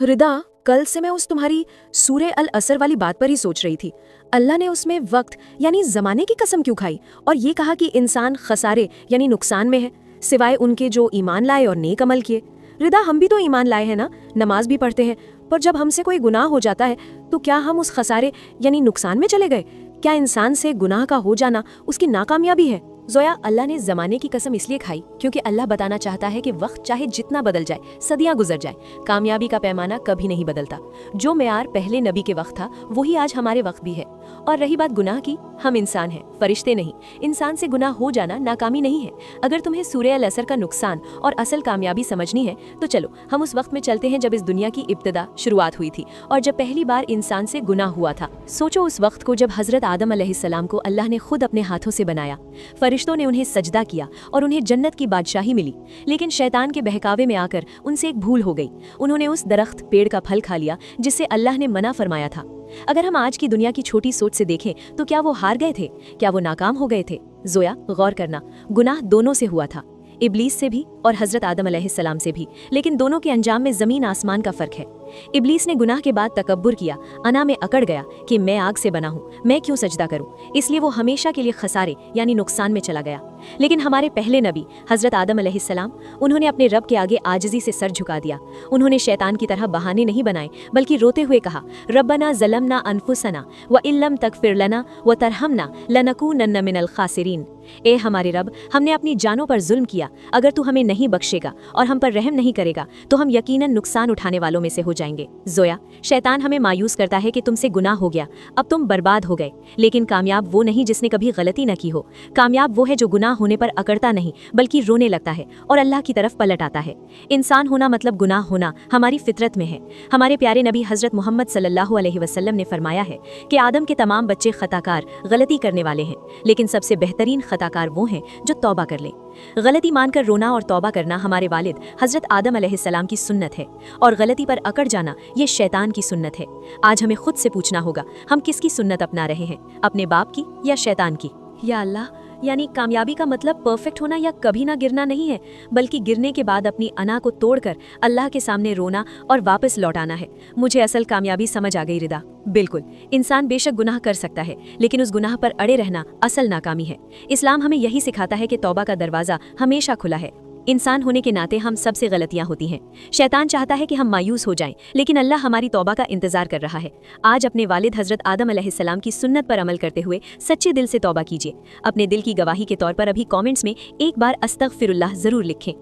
रिदा, कल से मैं उस तुम्हारी सूरे अल असर वाली बात पर ही सोच रही थी। अल्लाह ने उसमें वक्त यानी ज़माने की कसम क्यों खाई और ये कहा कि इंसान खसारे यानी नुकसान में है, सिवाय उनके जो ईमान लाए और नेक अमल किए। रिदा, हम भी तो ईमान लाए हैं ना, नमाज भी पढ़ते हैं, पर जब हमसे कोई गुनाह हो जाता है तो क्या हम उस खसारे यानी नुकसान में चले गए? क्या इंसान से गुनाह का हो जाना उसकी नाकामयाबी है? जोया, अल्लाह ने ज़माने की कसम इसलिए खाई क्योंकि अल्लाह बताना चाहता है कि वक्त चाहे जितना बदल जाए, सदियां गुजर जाए, कामयाबी का पैमाना कभी नहीं बदलता। जो मेयार पहले नबी के वक्त था वही आज हमारे वक्त भी है। और रही बात गुनाह की, हम इंसान हैं, फरिश्ते नहीं। इंसान से गुनाह हो जाना नाकामी नहीं है। अगर तुम्हें सूरे अल असर का नुकसान और असल कामयाबी समझनी है तो चलो हम उस वक्त में चलते हैं जब इस दुनिया की इब्तिदा शुरुआत हुई थी और जब पहली बार इंसान से गुनाह हुआ था। सोचो उस वक्त को जब हजरत आदम अलैहिस्सलाम को अल्लाह ने खुद अपने हाथों से बनाया। फरिश्तों ने उन्हें सजदा किया और उन्हें जन्नत की बादशाही मिली, लेकिन शैतान के बहकावे में आकर उनसे एक भूल हो गई। उन्होंने उस दरख्त पेड़ का फल खा लिया जिससे अल्लाह ने मना फरमाया था। अगर हम आज की दुनिया की छोटी सोच से देखें तो क्या वो हार गए थे? क्या वो नाकाम हो गए थे? जोया, गौर करना, गुनाह दोनों से हुआ था, इब्लीस से भी और हजरत आदम अलैहिस्सलाम से भी, लेकिन दोनों के अंजाम में जमीन आसमान का फर्क है। इब्लीस ने गुनाह के बाद तकब्बुर किया, अना में अकड़ गया कि मैं आग से बना हूँ, मैं क्यों सजदा करूँ, इसलिए वो हमेशा के लिए खसारे यानी नुकसान में चला गया। लेकिन हमारे पहले नबी हजरत आदम अलैहिस्सलाम, उन्होंने अपने रब के आगे आजिज़ी से सर झुका दिया। उन्होंने शैतान की तरह बहाने नहीं बनाए, बल्कि रोते हुए कहा, रब्बना ज़लमना अनफुसना व इल्लम तगफिर लना व तरहमना लनकूनन्ना मिनल खासिरीन। ए हमारे रब, हमने अपनी जानों पर जुल्म किया, अगर तू हमें नहीं बख्शेगा और हम पर रहम नहीं करेगा तो हम यकीनन नुकसान उठाने वालों में से हो जाएंगे। जोया, शैतान हमें मायूस करता है कि तुमसे गुनाह हो गया, अब तुम बर्बाद हो गए, लेकिन कामयाब वो नहीं जिसने कभी गलती न की हो। कामयाब वो है जो गुनाह होने पर अकड़ता नहीं बल्कि रोने लगता है और अल्लाह की तरफ पलट आता है। इंसान होना मतलब गुनाह होना हमारी फितरत में है। हमारे प्यारे नबी हजरत मोहम्मद सल्लल्लाहु अलैहि वसल्लम ने फरमाया है कि आदम के तमाम बच्चे खताकार, गलती करने वाले हैं, लेकिन सबसे बेहतरीन खताकार वो हैं जो तौबा कर लें। गलती मानकर रोना और तौबा करना हमारे वालिद हजरत आदम अलैहिस्सलाम की सुन्नत है और गलती पर अकड़ जाना ये शैतान की सुन्नत है। आज हमें खुद से पूछना होगा, हम किसकी सुन्नत अपना रहे हैं, अपने बाप की या शैतान की? या अल्लाह, यानी कामयाबी का मतलब परफेक्ट होना या कभी ना गिरना नहीं है, बल्कि गिरने के बाद अपनी अना को तोड़कर अल्लाह के सामने रोना और वापस लौटाना है। मुझे असल कामयाबी समझ आ गई रिदा। बिल्कुल, इंसान बेशक गुनाह कर सकता है, लेकिन उस गुनाह पर अड़े रहना असल नाकामी है। इस्लाम हमें यही सिखाता है कि तौबा का दरवाज़ा हमेशा खुला है। इंसान होने के नाते हम सबसे गलतियां होती हैं। शैतान चाहता है कि हम मायूस हो जाएं, लेकिन अल्लाह हमारी तौबा का इंतजार कर रहा है। आज अपने वालिद हजरत आदम अलैहिस्सलाम की सुन्नत पर अमल करते हुए सच्चे दिल से तौबा कीजिए। अपने दिल की गवाही के तौर पर अभी कमेंट्स में एक बार अस्तगफिरुल्लाह जरूर लिखें।